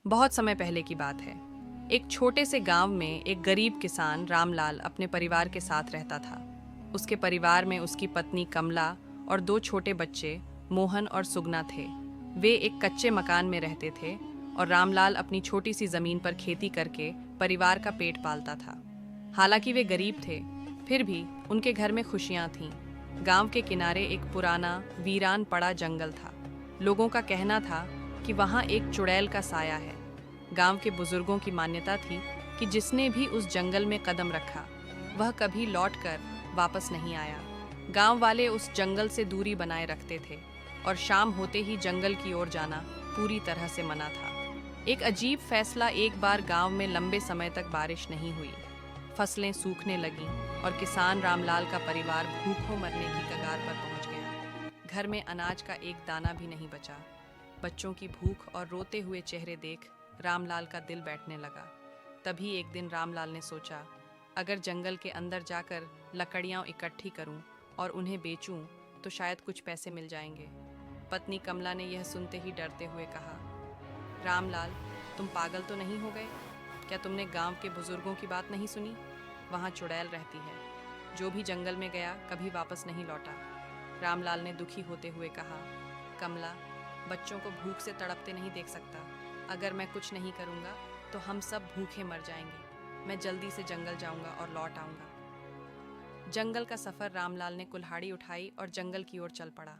बहुत समय पहले की बात है। एक छोटे से गांव में एक गरीब किसान रामलाल अपने परिवार के साथ रहता था। उसके परिवार में उसकी पत्नी कमला और दो छोटे बच्चे मोहन और सुगना थे। वे एक कच्चे मकान में रहते थे और रामलाल अपनी छोटी सी जमीन पर खेती करके परिवार का पेट पालता था। हालांकि वे गरीब थे, फिर भी उनके घर में खुशियां थीं। गांव के किनारे एक पुराना वीरान पड़ा जंगल था। लोगों का कहना था कि वहां एक चुड़ैल का साया है। गांव के बुजुर्गों की मान्यता थी कि जिसने भी उस जंगल में कदम रखा वह कभी लौटकर वापस नहीं आया। गांव वाले उस जंगल से दूरी बनाए रखते थे और शाम होते ही जंगल की ओर जाना पूरी तरह से मना था। एक अजीब फैसला, एक बार गांव में लंबे समय तक बारिश नहीं हुई। फसलें सूखने लगीं और किसान रामलाल का परिवार भूखों मरने की कगार पर पहुंच गया। घर में अनाज का एक दाना भी नहीं बचा। बच्चों की भूख और रोते हुए चेहरे देख रामलाल का दिल बैठने लगा। तभी एक दिन रामलाल ने सोचा, अगर जंगल के अंदर जाकर लकड़ियां इकट्ठी करूं और उन्हें बेचूं तो शायद कुछ पैसे मिल जाएंगे। पत्नी कमला ने यह सुनते ही डरते हुए कहा, रामलाल, तुम पागल तो नहीं हो गए? क्या तुमने गांव के बुजुर्गों की बात नहीं सुनी? वहां चुड़ैल रहती है। जो भी जंगल में गया कभी वापस नहीं लौटा। रामलाल ने दुखी होते हुए कहा, कमला, बच्चों को भूख से तड़पते नहीं देख सकता। अगर मैं कुछ नहीं करूंगा तो हम सब भूखे मर जाएंगे। मैं जल्दी से जंगल जाऊंगा और लौट आऊंगा। जंगल का सफर रामलाल ने कुल्हाड़ी उठाई और जंगल की ओर चल पड़ा।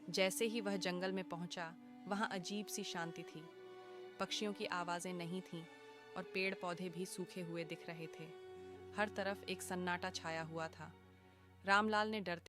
जैसे ही वह जंगल में पहुंचा, वहां अजीब सी शांति थी। पक्षियों की आवाजें नहीं थीं और पेड़ पौधे भी सूखे हुए दिख रहे थे। हर तरफ एक सन्नाटा छाया हुआ था। रामलाल ने डरते